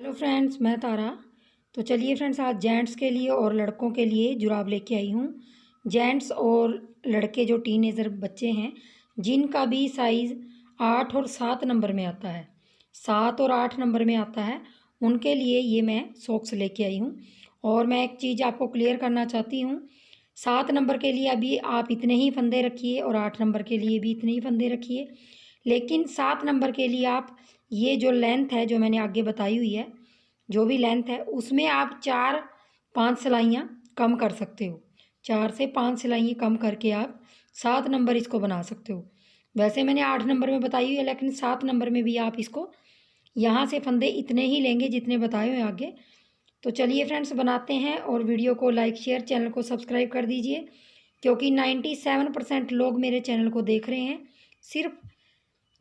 Hello friends, मैं तारा। तो चलिए फ्रेंड्स, आज जेंट्स के लिए और लड़कों के लिए जुराब लेके आई हूँ। जेंट्स और लड़के जो टीनेजर बच्चे हैं, जिनका भी साइज़ 8 और 7 नंबर में आता है, 7 और 8 नंबर में आता है, उनके लिए ये मैं सॉक्स लेके आई हूँ। और मैं एक चीज़ आपको क्लियर करना चाहती हूँ, 7 नंबर के लिए अभी आप इतने ही फंदे रखिए और 8 नंबर के लिए भी इतने ही फंदे रखिए। लेकिन 7 नंबर के लिए आप ये जो लेंथ है जो मैंने आगे बताई हुई है, जो भी लेंथ है उसमें आप 4-5 सिलाइयाँ कम कर सकते हो। 4 से 5 सिलाइयाँ कम करके आप 7 नंबर इसको बना सकते हो। वैसे मैंने 8 नंबर में बताई हुई है, लेकिन 7 नंबर में भी आप इसको यहाँ से फंदे इतने ही लेंगे जितने बताए हुए आगे। तो चलिए फ्रेंड्स, बनाते हैं। और वीडियो को लाइक शेयर, चैनल को सब्सक्राइब कर दीजिए, क्योंकि 97% लोग मेरे चैनल को देख रहे हैं। सिर्फ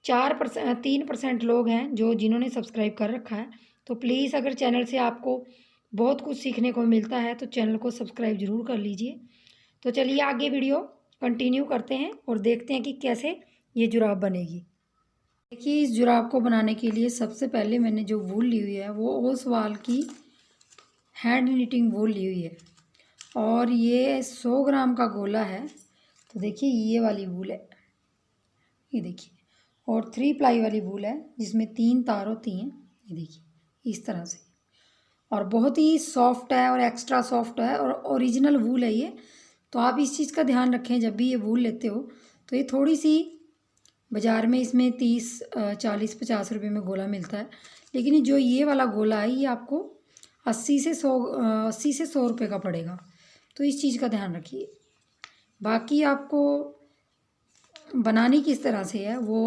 3% लोग हैं जो जिन्होंने सब्सक्राइब कर रखा है। तो प्लीज़, अगर चैनल से आपको बहुत कुछ सीखने को मिलता है तो चैनल को सब्सक्राइब ज़रूर कर लीजिए। तो चलिए आगे वीडियो कंटिन्यू करते हैं और देखते हैं कि कैसे ये जुराब बनेगी। देखिए, इस जुराब को बनाने के लिए सबसे पहले मैंने जो वूल ली हुई है वो ओसवाल की हैंड निटिंग वूल ली हुई है, और ये 100 ग्राम का गोला है। तो देखिए, ये वाली वूल है, ये देखिए। और 3 प्लाई वाली वूल है जिसमें 3 तार होती हैं, ये देखिए इस तरह से। और बहुत ही सॉफ्ट है और एक्स्ट्रा सॉफ्ट है और ओरिजिनल वूल है ये। तो आप इस चीज़ का ध्यान रखें, जब भी ये वूल लेते हो तो ये थोड़ी सी, बाज़ार में इसमें 30-40-50 रुपये में गोला मिलता है, लेकिन जो ये वाला गोला है ये आपको 80 से 100 रुपये का पड़ेगा। तो इस चीज़ का ध्यान रखिए। बाकी आपको बनानी किस तरह से है वो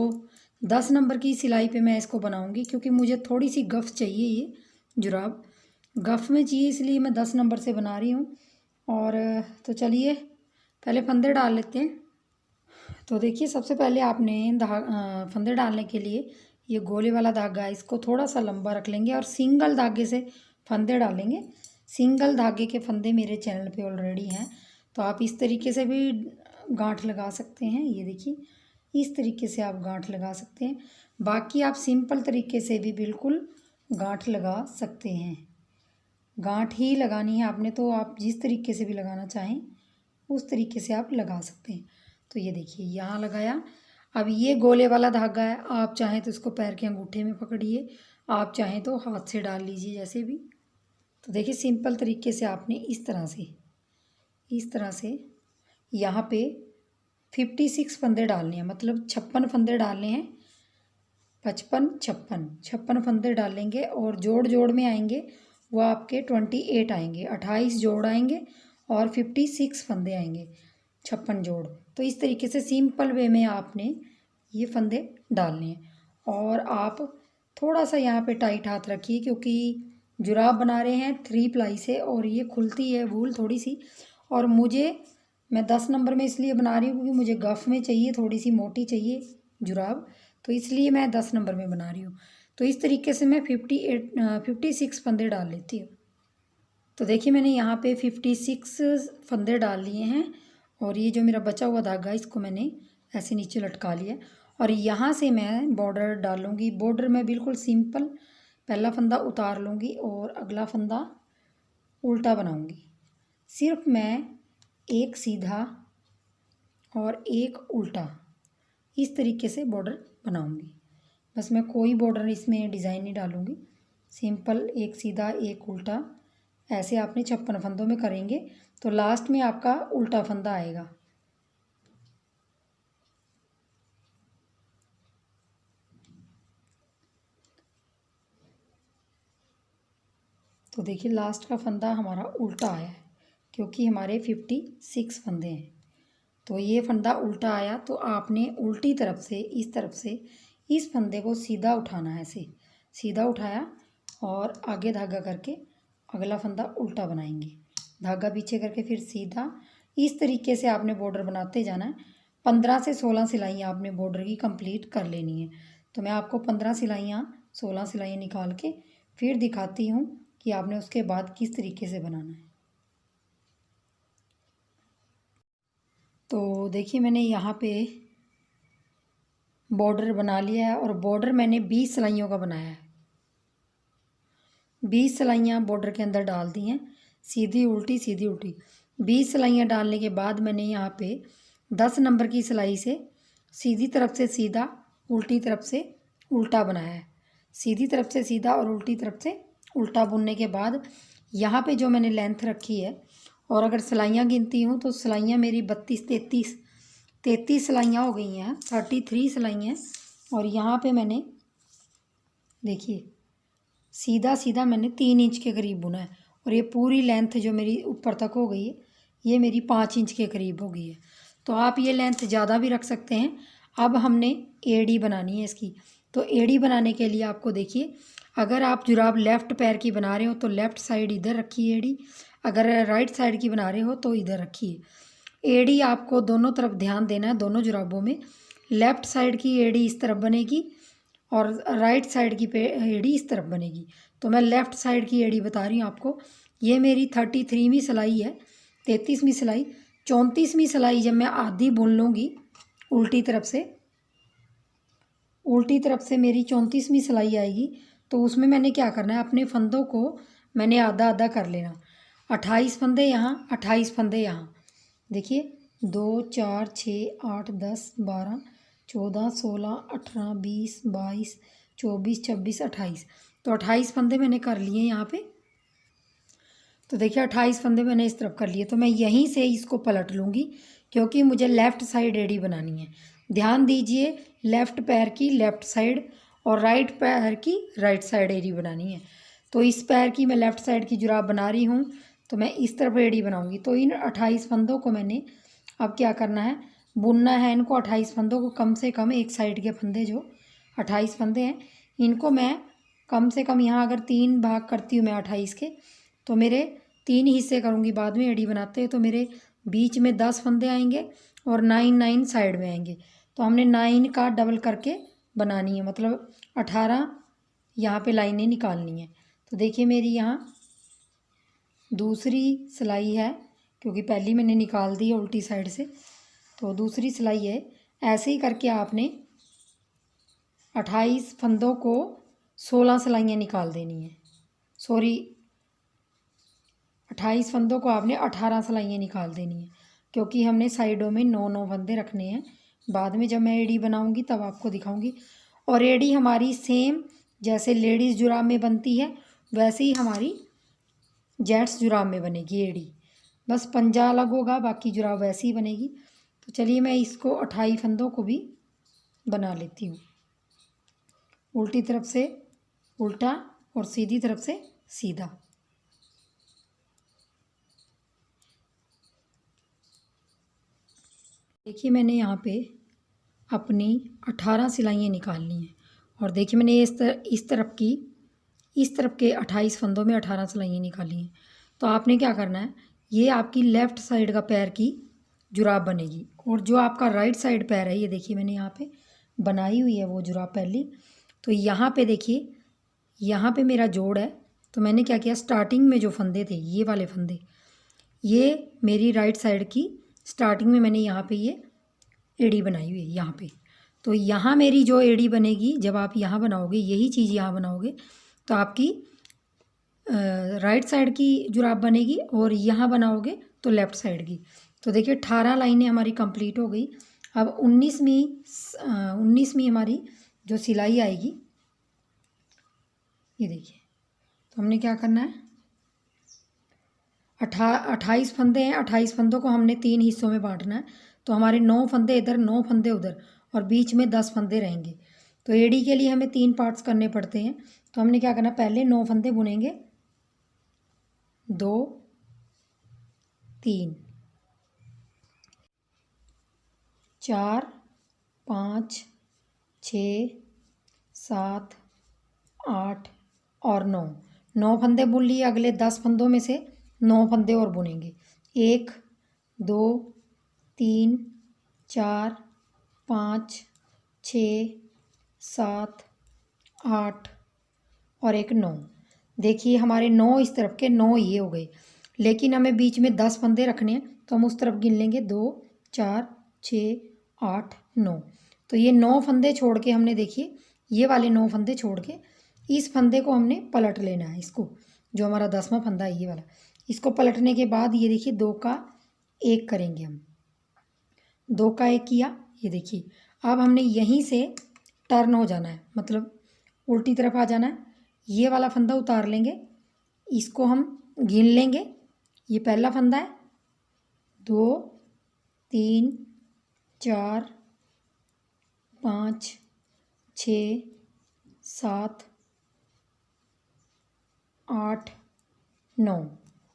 10 नंबर की सिलाई पे मैं इसको बनाऊंगी, क्योंकि मुझे थोड़ी सी गफ़ चाहिए। ये जुराब गफ़ में चाहिए, इसलिए मैं 10 नंबर से बना रही हूँ। और तो चलिए पहले फंदे डाल लेते हैं। तो देखिए, सबसे पहले आपने फंदे डालने के लिए ये गोले वाला धागा है, इसको थोड़ा सा लंबा रख लेंगे और सिंगल धागे से फंदे डालेंगे। सिंगल धागे के फंदे मेरे चैनल पे ऑलरेडी हैं, तो आप इस तरीके से भी गांठ लगा सकते हैं। ये देखिए, इस तरीके से आप गांठ लगा सकते हैं। बाकी आप सिंपल तरीके से भी बिल्कुल गांठ लगा सकते हैं। गांठ ही लगानी है आपने, तो आप जिस तरीके से भी लगाना चाहें उस तरीके से आप लगा सकते हैं। तो ये देखिए, यहाँ लगाया। अब ये गोले वाला धागा है, आप चाहें तो इसको पैर के अंगूठे में पकड़िए, आप चाहें तो हाथ से डाल लीजिए जैसे भी। तो देखिए, सिंपल तरीके से आपने इस तरह से यहाँ पे 56 फंदे डालने हैं, मतलब 56 फंदे डालने हैं। 56 फंदे डालेंगे और जोड़ जोड़ में आएंगे वो आपके 28 आएंगे, 28 जोड़ आएंगे और 56 फंदे आएंगे, 56 जोड़। तो इस तरीके से सिंपल वे में आपने ये फंदे डालने हैं। और आप थोड़ा सा यहाँ पे टाइट हाथ रखिए, क्योंकि जुराब बना रहे हैं 3 प्लाई से और ये खुलती है वूल थोड़ी सी। और मैं 10 नंबर में इसलिए बना रही हूँ क्योंकि मुझे गफ़ में चाहिए, थोड़ी सी मोटी चाहिए जुराब, तो इसलिए मैं 10 नंबर में बना रही हूँ। तो इस तरीके से मैं 56 फंदे डाल लेती हूँ। तो देखिए, मैंने यहाँ पे 56 फंदे डाल लिए हैं। और ये जो मेरा बचा हुआ धागा है इसको मैंने ऐसे नीचे लटका लिया। और यहाँ से मैं बॉर्डर डालूँगी। बॉर्डर मैं बिल्कुल सिंपल पहला फंदा उतार लूँगी और अगला फंदा उल्टा बनाऊँगी। सिर्फ मैं एक सीधा और एक उल्टा, इस तरीके से बॉर्डर बनाऊंगी। बस मैं कोई बॉर्डर इसमें डिज़ाइन नहीं डालूंगी, सिंपल एक सीधा एक उल्टा। ऐसे आपने 56 फंदों में करेंगे तो लास्ट में आपका उल्टा फंदा आएगा। तो देखिए, लास्ट का फंदा हमारा उल्टा आया है, क्योंकि हमारे 56 फंदे हैं। तो ये फंदा उल्टा आया, तो आपने उल्टी तरफ से इस फंदे को सीधा उठाना है। ऐसे सीधा उठाया और आगे धागा करके अगला फंदा उल्टा बनाएंगे, धागा पीछे करके फिर सीधा। इस तरीके से आपने बॉर्डर बनाते जाना है। 15 से 16 सिलाइयाँ आपने बॉर्डर की कंप्लीट कर लेनी है। तो मैं आपको 16 सिलाइयाँ निकाल के फिर दिखाती हूँ कि आपने उसके बाद किस तरीके से बनाना है। तो देखिए, मैंने यहाँ पे बॉर्डर बना लिया है और बॉर्डर मैंने 20 सिलाइयों का बनाया है। 20 सिलाइयाँ बॉर्डर के अंदर डाल दी हैं, सीधी उल्टी सीधी उल्टी। 20 सिलाइयाँ डालने के बाद मैंने यहाँ पे 10 नंबर की सिलाई से सीधी तरफ से सीधा, उल्टी तरफ से उल्टा बनाया है। सीधी तरफ से सीधा और उल्टी तरफ से उल्टा बुनने के बाद यहाँ पे जो मैंने लेंथ रखी है, और अगर सिलाइयाँ गिनती हूँ तो सिलाइयाँ मेरी 33 सिलाइयाँ हो गई हैं, 33 सिलाइयाँ। और यहाँ पे मैंने देखिए सीधा सीधा मैंने 3 इंच के करीब बुना है, और ये पूरी लेंथ जो मेरी ऊपर तक हो गई है ये मेरी 5 इंच के करीब हो गई है। तो आप ये लेंथ ज़्यादा भी रख सकते हैं। अब हमने एड़ी बनानी है इसकी। तो एड़ी बनाने के लिए आपको देखिए, अगर आप जुराब लेफ़्ट पैर की बना रहे हो तो लेफ़्ट साइड इधर रखिए एड़ी, अगर राइट साइड की बना रहे हो तो इधर रखिए एड़ी। आपको दोनों तरफ ध्यान देना है, दोनों जुराबों में। लेफ़्ट साइड की एड़ी इस तरफ बनेगी और राइट साइड की एड़ी इस तरफ बनेगी। तो मैं लेफ़्ट साइड की एड़ी बता रही हूँ आपको। ये मेरी 33वीं सिलाई है, 33वीं सिलाई। 34वीं सिलाई जब मैं आधी बुन लूँगी उल्टी तरफ से मेरी 34वीं सिलाई आएगी। तो उसमें मैंने क्या करना है, अपने फंदों को मैंने आधा आधा कर लेना। 28 फंदे यहाँ, 28 फंदे यहाँ। देखिए 2 4 6 8 10 12 14 16 18 20 22 24 26 28। तो 28 फंदे मैंने कर लिए यहाँ पे। तो देखिए 28 फंदे मैंने इस तरफ कर लिए। तो मैं यहीं से इसको पलट लूँगी क्योंकि मुझे लेफ़्ट साइड एड़ी बनानी है। ध्यान दीजिए, लेफ़्ट पैर की लेफ़्ट साइड और राइट पैर की राइट साइड एड़ी बनानी है। तो इस पैर की मैं लेफ़्ट साइड की जुराब बना रही हूँ, तो मैं इस तरफ एड़ी बनाऊँगी। तो इन 28 फंदों को मैंने अब क्या करना है, बुनना है इनको। 28 फंदों को कम से कम एक साइड के फंदे जो 28 फंदे हैं, इनको मैं कम से कम यहाँ अगर 3 भाग करती हूँ मैं 28 के, तो मेरे 3 हिस्से करूँगी बाद में एड़ी बनाते हैं। तो मेरे बीच में 10 फंदे आएंगे और 9 साइड में आएंगे। तो हमने 9 का डबल करके बनानी है, मतलब 18 यहाँ पे लाइनें निकालनी है। तो देखिए मेरी यहाँ दूसरी सिलाई है, क्योंकि पहली मैंने निकाल दी है उल्टी साइड से, तो दूसरी सिलाई है। ऐसे ही करके आपने 28 फंदों को 16 सिलाइयाँ निकाल देनी है। 28 फंदों को आपने 18 सिलाइयाँ निकाल देनी है, क्योंकि हमने साइडों में 9 फंदे रखने हैं। बाद में जब मैं एड़ी बनाऊंगी तब आपको दिखाऊंगी। और एड़ी हमारी सेम जैसे लेडीज़ जुराब में बनती है वैसे ही हमारी जेंट्स जुराब में बनेगी एड़ी, बस पंजा अलग होगा, बाकी जुराब वैसी ही बनेगी। तो चलिए मैं इसको 28 फंदों को भी बना लेती हूँ। उल्टी तरफ से उल्टा और सीधी तरफ से सीधा। देखिए मैंने यहाँ पे अपनी 18 सिलाइयाँ निकाल ली हैं, और देखिए मैंने इस तरफ के 28 फंदों में 18 सिलाइयाँ निकाली हैं। तो आपने क्या करना है, ये आपकी लेफ़्ट साइड का पैर की जुराब बनेगी, और जो आपका राइट साइड पैर है, ये देखिए मैंने यहाँ पे बनाई हुई है वो जुराब पहली। तो यहाँ पे देखिए, यहाँ पे मेरा जोड़ है। तो मैंने क्या किया, स्टार्टिंग में जो फंदे थे ये वाले फंदे, ये मेरी राइट साइड की स्टार्टिंग में मैंने यहाँ पे ये एड़ी बनाई हुई है यहाँ पे। तो यहाँ मेरी जो एड़ी बनेगी, जब आप यहाँ बनाओगे यही चीज़ यहाँ बनाओगे तो आपकी राइट साइड की जुराब बनेगी, और यहाँ बनाओगे तो लेफ़्ट साइड की। तो देखिए 18 लाइनें हमारी कंप्लीट हो गई। अब 19वीं हमारी जो सिलाई आएगी, ये देखिए। तो हमने क्या करना है, 28 फंदे हैं, 28 फंदों को हमने 3 हिस्सों में बांटना है। तो हमारे 9 फंदे इधर, 9 फंदे उधर, और बीच में 10 फंदे रहेंगे। तो एड़ी के लिए हमें 3 पार्ट्स करने पड़ते हैं। तो हमने क्या करना, पहले 9 फंदे बुनेंगे, 2 3 4 5 6 7 8 और 9 फंदे बुन लिए। अगले 10 फंदों में से 9 फंदे और बुनेंगे। 1 2 3 4 5 6 7 8 और एक 9। देखिए हमारे 9 इस तरफ के, 9 ये हो गए, लेकिन हमें बीच में 10 फंदे रखने हैं। तो हम उस तरफ गिन लेंगे, 2 4 6 8 9। तो ये 9 फंदे छोड़ के हमने, देखिए ये वाले 9 फंदे छोड़ के इस फंदे को हमने पलट लेना है, इसको जो हमारा 10वां फंदा है ये वाला, इसको पलटने के बाद ये देखिए 2 का 1 करेंगे हम। 2 का 1 किया, ये देखिए अब हमने यहीं से टर्न हो जाना है, मतलब उल्टी तरफ आ जाना है। ये वाला फंदा उतार लेंगे, इसको हम गिन लेंगे। ये पहला फंदा है, 2 3 4 5 6 7 8 9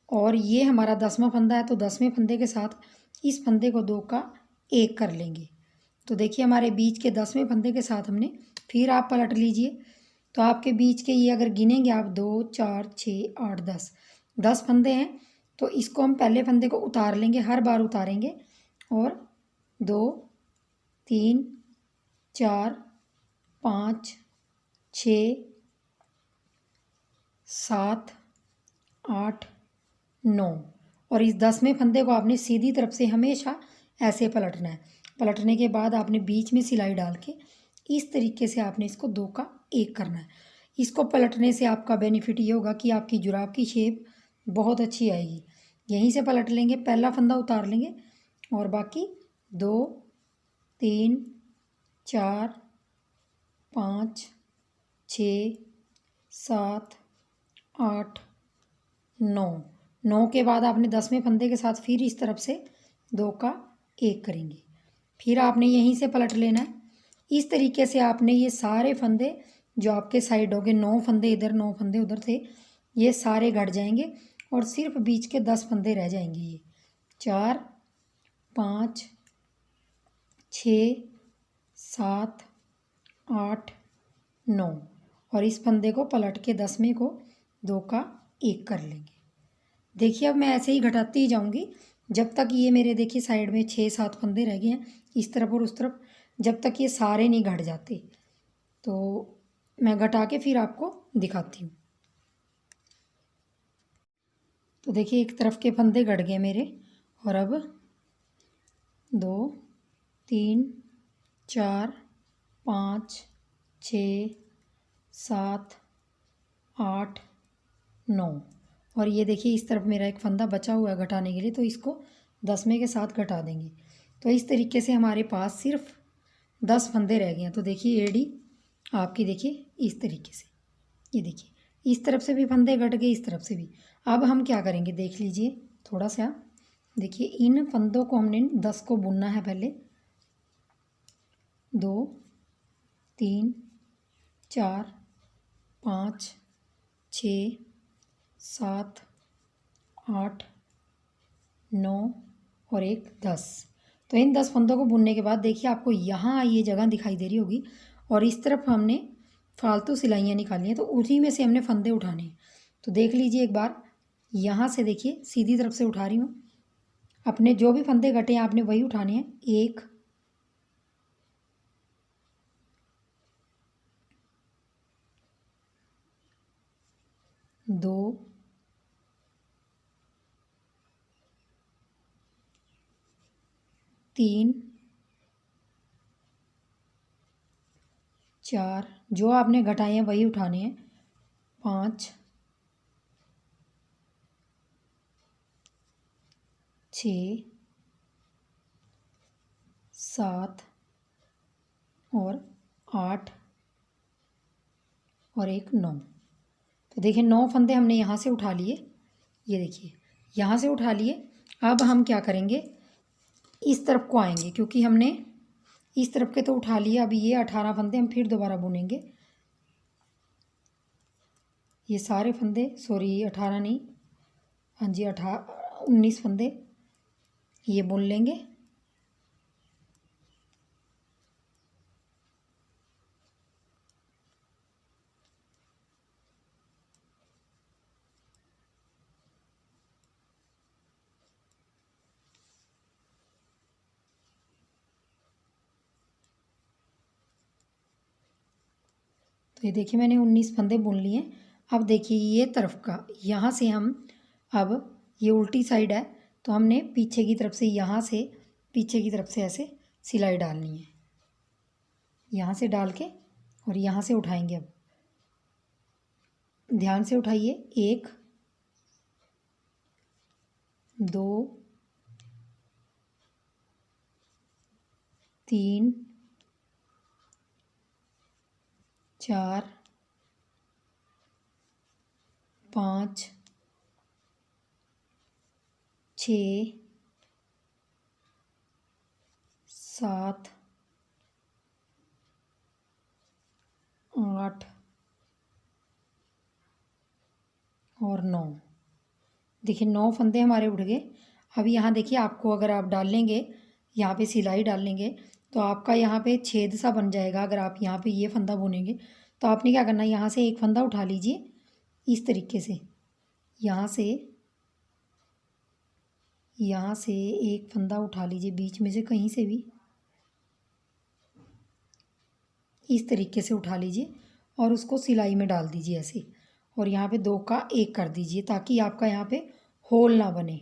और ये हमारा 10वां फंदा है, तो 10वें फंदे के साथ इस फंदे को 2 का 1 कर लेंगे। तो देखिए हमारे बीच के 10वें फंदे के साथ हमने, फिर आप पलट लीजिए, तो आपके बीच के ये अगर गिनेंगे आप 2 4 6 8 10 फंदे हैं। तो इसको हम पहले फंदे को उतार लेंगे, हर बार उतारेंगे, और 2 3 4 5 6 7 8 9 और इस 10वें फंदे को आपने सीधी तरफ से हमेशा ऐसे पलटना है। पलटने के बाद आपने बीच में सिलाई डाल के इस तरीके से आपने इसको 2 का 1 करना है। इसको पलटने से आपका बेनिफिट ये होगा कि आपकी जुराब की शेप बहुत अच्छी आएगी। यहीं से पलट लेंगे, पहला फंदा उतार लेंगे और बाकी 2 3 4 5 6 7 8 9 के बाद आपने 10वें फंदे के साथ फिर इस तरफ से 2 का 1 करेंगे, फिर आपने यहीं से पलट लेना है। इस तरीके से आपने ये सारे फंदे जो आपके साइड हो गए, 9 फंदे इधर 9 फंदे उधर थे, ये सारे घट जाएंगे और सिर्फ बीच के 10 फंदे रह जाएंगे। ये 4 5 6 7 8 9 और इस फंदे को पलट के 10वें को 2 का 1 कर लेंगे। देखिए अब मैं ऐसे ही घटाती ही जाऊंगी जब तक ये मेरे, देखिए साइड में 6 7 फंदे रह गए हैं इस तरफ और उस तरफ, जब तक ये सारे नहीं घट जाते। तो मैं घटा के फिर आपको दिखाती हूँ। तो देखिए एक तरफ के फंदे घट गए मेरे, और अब 2 3 4 5 6 7 8 9 और ये देखिए इस तरफ मेरा एक फंदा बचा हुआ है घटाने के लिए, तो इसको 10वें के साथ घटा देंगे। तो इस तरीके से हमारे पास सिर्फ 10 फंदे रह गए हैं। तो देखिए एड़ी आपकी, देखिए इस तरीके से, ये देखिए इस तरफ से भी फंदे घट गए, इस तरफ से भी। अब हम क्या करेंगे देख लीजिए थोड़ा सा, देखिए इन फंदों को हमने 10 को बुनना है पहले। 2 3 4 5 6 7 8 9 और 1 10। तो इन 10 फंदों को बुनने के बाद देखिए आपको यहाँ ये जगह दिखाई दे रही होगी, और इस तरफ हमने फालतू सिलाइयाँ निकाली हैं, तो उसी में से हमने फंदे उठाने हैं। तो देख लीजिए एक बार, यहाँ से देखिए सीधी तरफ से उठा रही हूँ, अपने जो भी फंदे घटे हैं आपने वही उठाने हैं। 1 2 3 4, जो आपने घटाए हैं वही उठाने हैं। 5 6 7 और 8 और 1 9। तो देखिए 9 फंदे हमने यहाँ से उठा लिए, ये देखिए यहाँ से उठा लिए। अब हम क्या करेंगे, इस तरफ को आएंगे, क्योंकि हमने इस तरफ के तो उठा लिए। अब ये 18 फंदे हम फिर दोबारा बुनेंगे। ये सारे फंदे, सॉरी 18 नहीं, हाँ जी 19 फंदे ये बुन लेंगे। तो ये देखिए मैंने 19 फंदे बुन लिए। अब देखिए ये तरफ का, यहाँ से हम, अब ये उल्टी साइड है तो हमने पीछे की तरफ से, यहाँ से पीछे की तरफ से ऐसे सिलाई डालनी है, यहाँ से डाल के और यहाँ से उठाएंगे। अब ध्यान से उठाइए। 1 2 3 4 5 6 7 8 और 9। देखिए 9 फंदे हमारे उठ गए। अब यहाँ देखिए, आपको अगर आप डाल लेंगे, यहाँ पे सिलाई डाल लेंगे, तो आपका यहाँ पे छेद सा बन जाएगा। अगर आप यहाँ पे ये फंदा बुनेंगे तो आपने क्या करना है, यहाँ से एक फंदा उठा लीजिए इस तरीके से। यहाँ से एक फंदा उठा लीजिए बीच में से, कहीं से भी इस तरीके से उठा लीजिए और उसको सिलाई में डाल दीजिए ऐसे। और यहाँ पे 2 का 1 कर दीजिए ताकि आपका यहाँ पे होल ना बने।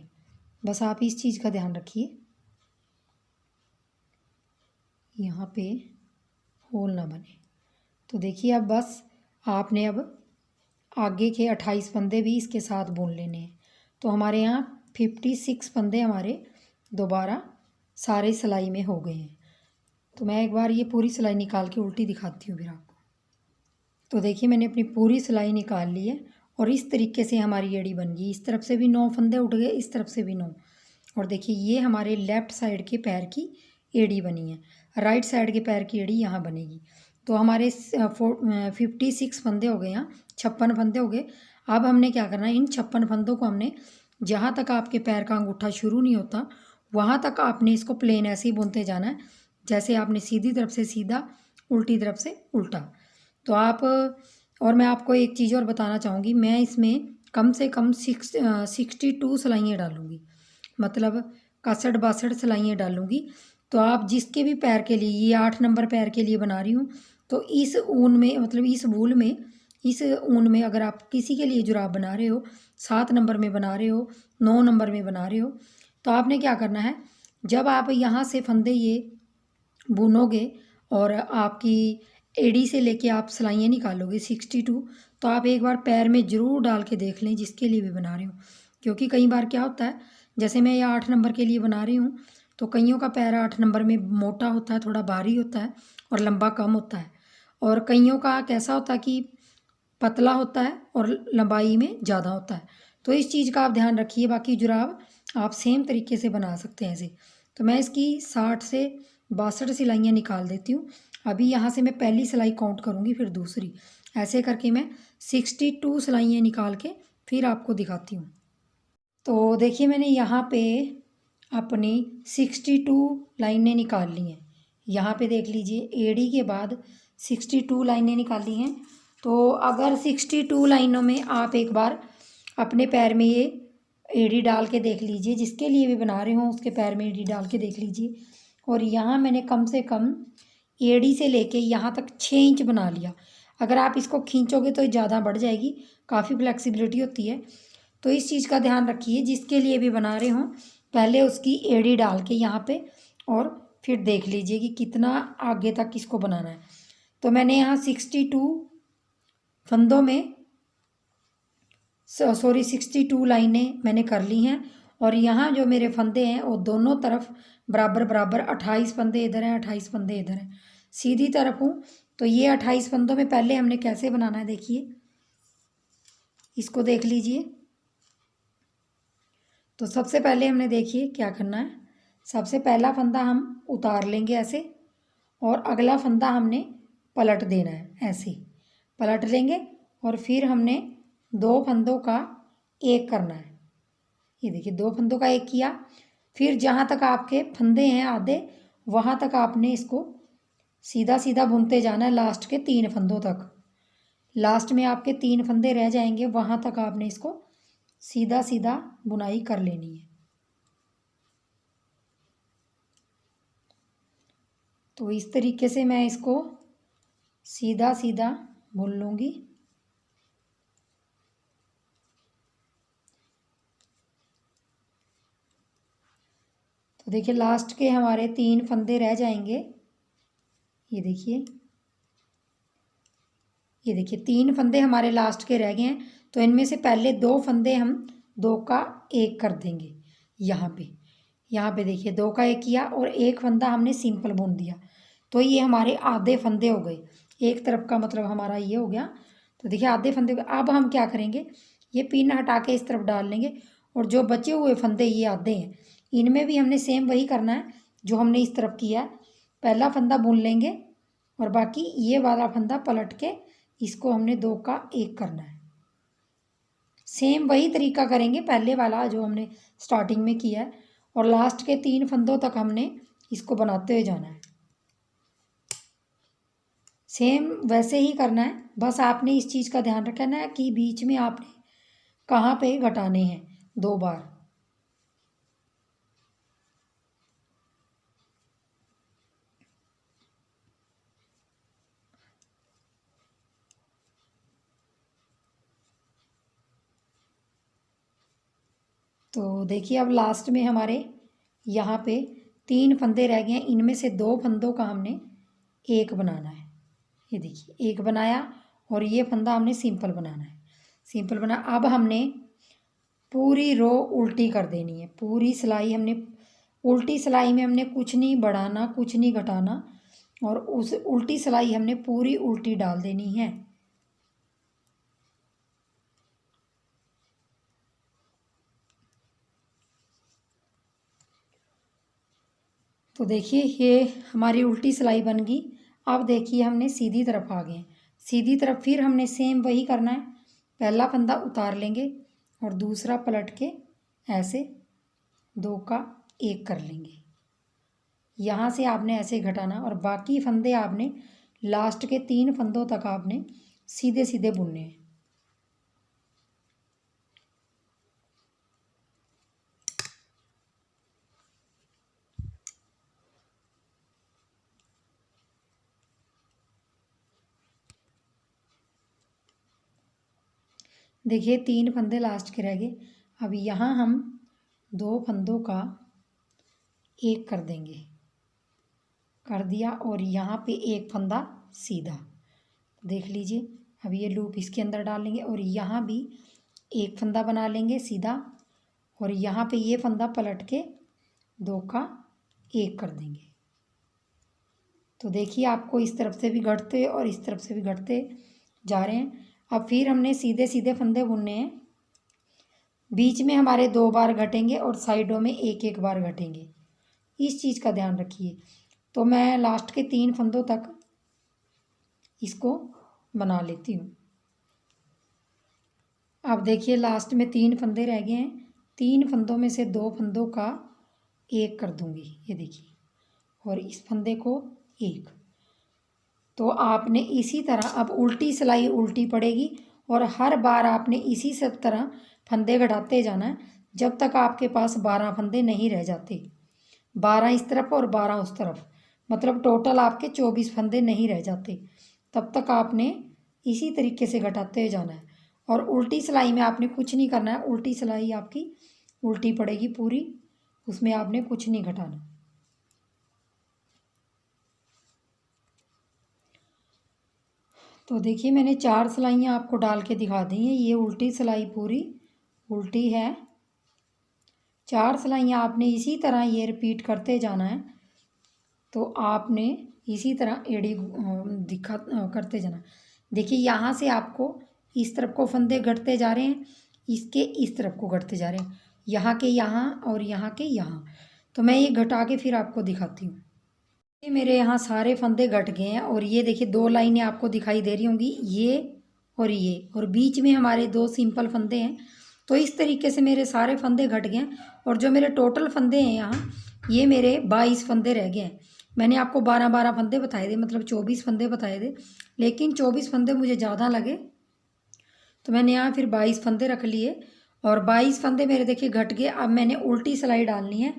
बस आप इस चीज़ का ध्यान रखिए, यहाँ पे होल ना बने। तो देखिए अब बस आपने अब आगे के 28 फंदे भी इसके साथ बुन लेने हैं। तो हमारे यहाँ 56 फंदे हमारे दोबारा सारे सिलाई में हो गए हैं। तो मैं एक बार ये पूरी सिलाई निकाल के उल्टी दिखाती हूँ फिर आपको। तो देखिए मैंने अपनी पूरी सिलाई निकाल ली है और इस तरीके से हमारी एड़ी बन गई। इस तरफ से भी 9 फंदे उठ गए, इस तरफ से भी 9। और देखिए ये हमारे लेफ़्ट साइड के पैर की एड़ी बनी है। राइट साइड के पैर की एड़ी यहाँ बनेगी। तो हमारे 56 फंदे हो गए, यहाँ 56 फंदे हो गए। अब हमने क्या करना है, इन 56 फंदों को हमने जहाँ तक आपके पैर का अंगूठा शुरू नहीं होता वहाँ तक आपने इसको प्लेन ऐसे ही बुनते जाना है, जैसे आपने सीधी तरफ से सीधा, उल्टी तरफ से उल्टा। तो आप, और मैं आपको एक चीज़ और बताना चाहूँगी, मैं इसमें कम से कम 62 सिलाइयाँ डालूँगी, मतलब 61-62 सिलाइयाँ डालूँगी। तो आप जिसके भी पैर के लिए, ये 8 नंबर पैर के लिए बना रही हूँ, तो इस ऊन में, मतलब इस वूल में, इस ऊन में अगर आप किसी के लिए जुराब बना रहे हो, 7 नंबर में बना रहे हो, 9 नंबर में बना रहे हो, तो आपने क्या करना है, जब आप यहाँ से फंदे ये बुनोगे और आपकी एड़ी से लेके आप सिलाइयाँ निकालोगे 62, तो आप एक बार पैर में ज़रूर डाल के देख लें जिसके लिए भी बना रहे हो। क्योंकि कई बार क्या होता है, जैसे मैं ये 8 नंबर के लिए बना रही हूँ, तो कईयों का पैर 8 नंबर में मोटा होता है, थोड़ा भारी होता है और लंबा कम होता है। और कईयों का कैसा होता है कि पतला होता है और लंबाई में ज़्यादा होता है। तो इस चीज़ का आप ध्यान रखिए। बाकी जुराब आप सेम तरीके से बना सकते हैं ऐसे। तो मैं इसकी 60 से 62 सिलाइयाँ निकाल देती हूँ। अभी यहाँ से मैं पहली सिलाई काउंट करूँगी, फिर दूसरी, ऐसे करके मैं 62 सिलाइयाँ निकाल के फिर आपको दिखाती हूँ। तो देखिए मैंने यहाँ पे अपनी 62 लाइनें निकाल ली हैं। यहाँ पे देख लीजिए, एड़ी के बाद 62 लाइनें निकाली हैं। तो अगर 62 लाइनों में आप एक बार अपने पैर में ये एड़ी डाल के देख लीजिए, जिसके लिए भी बना रहे हो उसके पैर में एड़ी डाल के देख लीजिए। और यहाँ मैंने कम से कम एड़ी से लेके यहाँ तक 6 इंच बना लिया। अगर आप इसको खींचोगे तो ज़्यादा बढ़ जाएगी, काफ़ी फ्लेक्सिबिलिटी होती है। तो इस चीज़ का ध्यान रखिए, जिसके लिए भी बना रहे हों पहले उसकी एड़ी डाल के यहाँ पे, और फिर देख लीजिए कि कितना आगे तक इसको बनाना है। तो मैंने यहाँ 62 फंदों में 62 लाइनें मैंने कर ली हैं। और यहाँ जो मेरे फंदे हैं वो दोनों तरफ बराबर बराबर 28 फंदे इधर हैं, 28 फंदे इधर हैं, सीधी तरफ हूँ। तो ये 28 फंदों में पहले हमने कैसे बनाना है, देखिए इसको देख लीजिए। तो सबसे पहले हमने देखिए क्या करना है, सबसे पहला फंदा हम उतार लेंगे ऐसे, और अगला फंदा हमने पलट देना है, ऐसे पलट लेंगे। और फिर हमने 2 फंदों का 1 करना है। ये देखिए 2 फंदों का 1 किया। फिर जहाँ तक आपके फंदे हैं आधे, वहाँ तक आपने इसको सीधा सीधा बुनते जाना है लास्ट के 3 फंदों तक। लास्ट में आपके 3 फंदे रह जाएंगे, वहाँ तक आपने इसको सीधा सीधा बुनाई कर लेनी है। तो इस तरीके से मैं इसको सीधा सीधा बुन लूँगी। तो देखिए लास्ट के हमारे 3 फंदे रह जाएंगे, ये देखिए ये देखिए 3 फंदे हमारे लास्ट के रह गए हैं, तो इनमें से पहले 2 फंदे हम 2 का 1 कर देंगे। यहाँ पे देखिए 2 का 1 किया और 1 फंदा हमने सिंपल बुन दिया, तो ये हमारे आधे फंदे हो गए। एक तरफ का मतलब हमारा ये हो गया, तो देखिए आधे फंदे। अब हम क्या करेंगे, ये पिन हटा के इस तरफ डाल लेंगे और जो बचे हुए फंदे ये आधे हैं, इनमें भी हमने सेम वही करना है जो हमने इस तरफ किया है। पहला फंदा बुन लेंगे और बाकी ये वाला फंदा पलट के इसको हमने 2 का 1 करना है। सेम वही तरीका करेंगे पहले वाला जो हमने स्टार्टिंग में किया है, और लास्ट के 3 फंदों तक हमने इसको बनाते हुए जाना है। सेम वैसे ही करना है, बस आपने इस चीज़ का ध्यान रखना है कि बीच में आपने कहाँ पे घटाने हैं 2 बार। तो देखिए अब लास्ट में हमारे यहाँ पे 3 फंदे रह गए हैं, इनमें से 2 फंदों का हमने 1 बनाना है। ये देखिए 1 बनाया और ये फंदा हमने सिंपल बनाना है। सिंपल बना, अब हमने पूरी रो उल्टी कर देनी है। पूरी सिलाई हमने उल्टी सिलाई में हमने कुछ नहीं बढ़ाना कुछ नहीं घटाना, और उस उल्टी सिलाई हमने पूरी उल्टी डाल देनी है। तो देखिए ये हमारी उल्टी सिलाई बन गई। अब देखिए हमने सीधी तरफ आ गए। सीधी तरफ फिर हमने सेम वही करना है, पहला फंदा उतार लेंगे और दूसरा पलट के ऐसे 2 का 1 कर लेंगे। यहाँ से आपने ऐसे घटाना और बाकी फंदे आपने लास्ट के 3 फंदों तक आपने सीधे सीधे बुनने हैं। देखिए 3 फंदे लास्ट के रह गए। अब यहाँ हम 2 फंदों का 1 कर देंगे, कर दिया, और यहाँ पे 1 फंदा सीधा। देख लीजिए अब ये लूप इसके अंदर डालेंगे और यहाँ भी 1 फंदा बना लेंगे सीधा, और यहाँ पे ये फंदा पलट के 2 का 1 कर देंगे। तो देखिए आपको इस तरफ से भी घटते और इस तरफ से भी घटते जा रहे हैं। अब फिर हमने सीधे सीधे फंदे बुनने हैं, बीच में हमारे 2 बार घटेंगे और साइडों में 1 बार घटेंगे। इस चीज़ का ध्यान रखिए। तो मैं लास्ट के 3 फंदों तक इसको बना लेती हूँ। अब देखिए लास्ट में 3 फंदे रह गए हैं, 3 फंदों में से 2 फंदों का 1 कर दूंगी, ये देखिए, और इस फंदे को 1। तो आपने इसी तरह अब उल्टी सिलाई उल्टी पड़ेगी और हर बार आपने इसी सब तरह फंदे घटाते जाना है जब तक आपके पास 12 फंदे नहीं रह जाते। 12 इस तरफ और 12 उस तरफ, मतलब टोटल आपके 24 फंदे नहीं रह जाते। तब तक आपने इसी तरीके से घटाते हुए जाना है। और उल्टी सिलाई में आपने कुछ नहीं करना है, उल्टी सिलाई आपकी उल्टी पड़ेगी पूरी, उसमें आपने कुछ नहीं घटाना। तो देखिए मैंने 4 सिलाइयाँ आपको डाल के दिखा दी हैं। ये उल्टी सिलाई पूरी उल्टी है। 4 सिलाइयाँ आपने इसी तरह ये रिपीट करते जाना है। तो आपने इसी तरह एड़ी दिखा करते जाना। देखिए यहाँ से आपको इस तरफ को फंदे घटते जा रहे हैं, इसके इस तरफ को घटते जा रहे हैं, यहाँ के यहाँ और यहाँ के यहाँ। तो मैं ये घटा के फिर आपको दिखाती हूँ। ये मेरे यहाँ सारे फंदे घट गए हैं और ये देखिए 2 लाइनें आपको दिखाई दे रही होंगी, ये, और बीच में हमारे 2 सिंपल फंदे हैं। तो इस तरीके से मेरे सारे फंदे घट गए हैं और जो मेरे टोटल फंदे हैं यहाँ, ये मेरे 22 फंदे रह गए हैं। मैंने आपको 12-12 फंदे बताए थे, मतलब 24 फंदे बताए थे, लेकिन 24 फंदे मुझे ज़्यादा लगे तो मैंने यहाँ फिर 22 फंदे रख लिए। और 22 फंदे मेरे देखिए घट गए। अब मैंने उल्टी सिलाई डालनी है,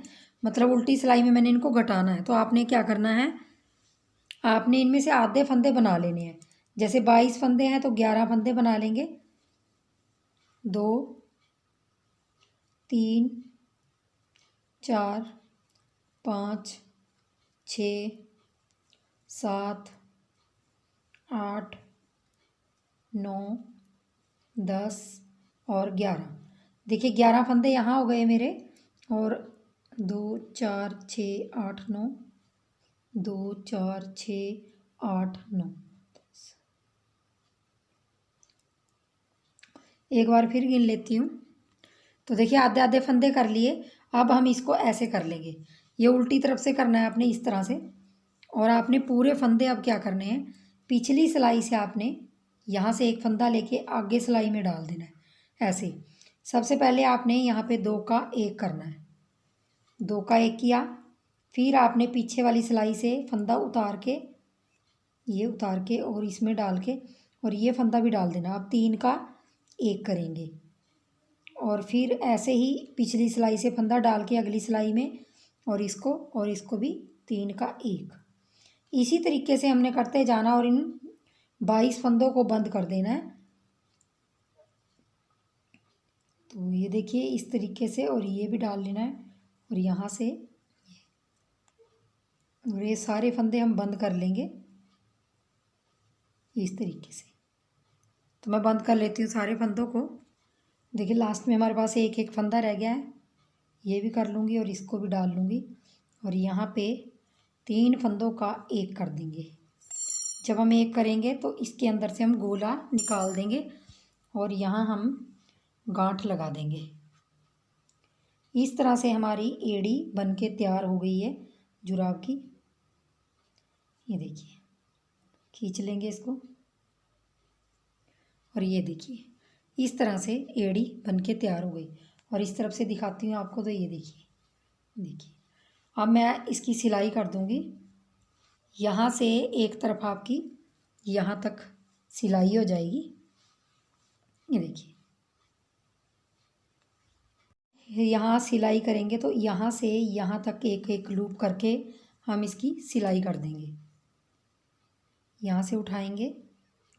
मतलब उल्टी सिलाई में मैंने इनको घटाना है। तो आपने क्या करना है, आपने इनमें से आधे फंदे बना लेने हैं। जैसे 22 फंदे हैं तो 11 फंदे बना लेंगे, 2 3 4 5 6 7 8 9, 10 और 11। देखिए 11 फंदे यहाँ हो गए मेरे, और 2 4 6 8 9, 2 4 6 8 9। एक बार फिर गिन लेती हूँ। तो देखिए आधे आधे फंदे कर लिए। अब हम इसको ऐसे कर लेंगे, ये उल्टी तरफ से करना है आपने इस तरह से। और आपने पूरे फंदे अब क्या करने हैं, पिछली सिलाई से आपने यहाँ से एक फंदा लेके आगे सिलाई में डाल देना है ऐसे। सबसे पहले आपने यहाँ पे 2 का 1 करना है, 2 का 1 किया। फिर आपने पीछे वाली सिलाई से फंदा उतार के, ये उतार के और इसमें डाल के, और ये फंदा भी डाल देना। अब 3 का 1 करेंगे, और फिर ऐसे ही पिछली सिलाई से फंदा डाल के अगली सिलाई में, और इसको भी 3 का 1। इसी तरीके से हमने करते जाना और इन 22 फंदों को बंद कर देना है। तो ये देखिए इस तरीके से, और ये भी डाल लेना है, और यहाँ से, और ये सारे फंदे हम बंद कर लेंगे इस तरीके से। तो मैं बंद कर लेती हूँ सारे फंदों को। देखिए लास्ट में हमारे पास एक एक फंदा रह गया है, ये भी कर लूँगी और इसको भी डाल लूँगी, और यहाँ पे 3 फंदों का 1 कर देंगे। जब हम 1 करेंगे तो इसके अंदर से हम गोला निकाल देंगे, और यहाँ हम गांठ लगा देंगे। इस तरह से हमारी एड़ी बन के तैयार हो गई है जुराब की। ये देखिए खींच लेंगे इसको, और ये देखिए इस तरह से एड़ी बन के तैयार हो गई। और इस तरफ से दिखाती हूँ आपको, तो ये देखिए, देखिए अब मैं इसकी सिलाई कर दूँगी। यहाँ से एक तरफ आपकी यहाँ तक सिलाई हो जाएगी। ये देखिए यहाँ सिलाई करेंगे तो यहाँ से यहाँ तक एक एक लूप करके हम इसकी सिलाई कर देंगे। यहाँ से उठाएंगे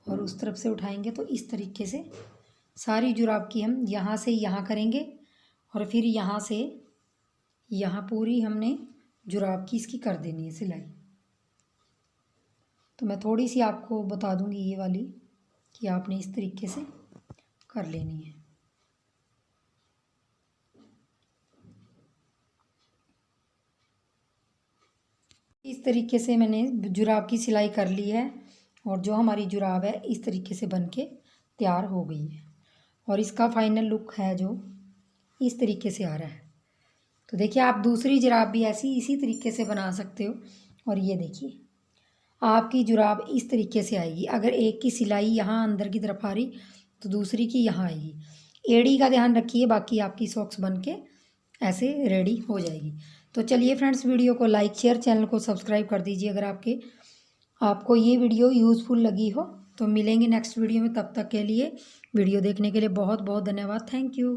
और उस तरफ से उठाएंगे, तो इस तरीके से सारी जुराब की हम यहाँ से यहाँ करेंगे, और फिर यहाँ से यहाँ पूरी हमने जुराब की इसकी कर देनी है सिलाई। तो मैं थोड़ी सी आपको बता दूंगी ये वाली, कि आपने इस तरीके से कर लेनी है। इस तरीके से मैंने जुराब की सिलाई कर ली है, और जो हमारी जुराब है इस तरीके से बन के तैयार हो गई है। और इसका फाइनल लुक है जो इस तरीके से आ रहा है। तो देखिए आप दूसरी जुराब भी ऐसी इसी तरीके से बना सकते हो। और ये देखिए आपकी जुराब इस तरीके से आएगी। अगर एक की सिलाई यहाँ अंदर की तरफ आ रही तो दूसरी की यहाँ आएगी। एड़ी का ध्यान रखिए, बाकी आपकी सॉक्स बन के ऐसे रेडी हो जाएगी। तो चलिए फ्रेंड्स, वीडियो को लाइक शेयर, चैनल को सब्सक्राइब कर दीजिए अगर आपको ये वीडियो यूज़फुल लगी हो। तो मिलेंगे नेक्स्ट वीडियो में, तब तक के लिए वीडियो देखने के लिए बहुत बहुत धन्यवाद। Thank you.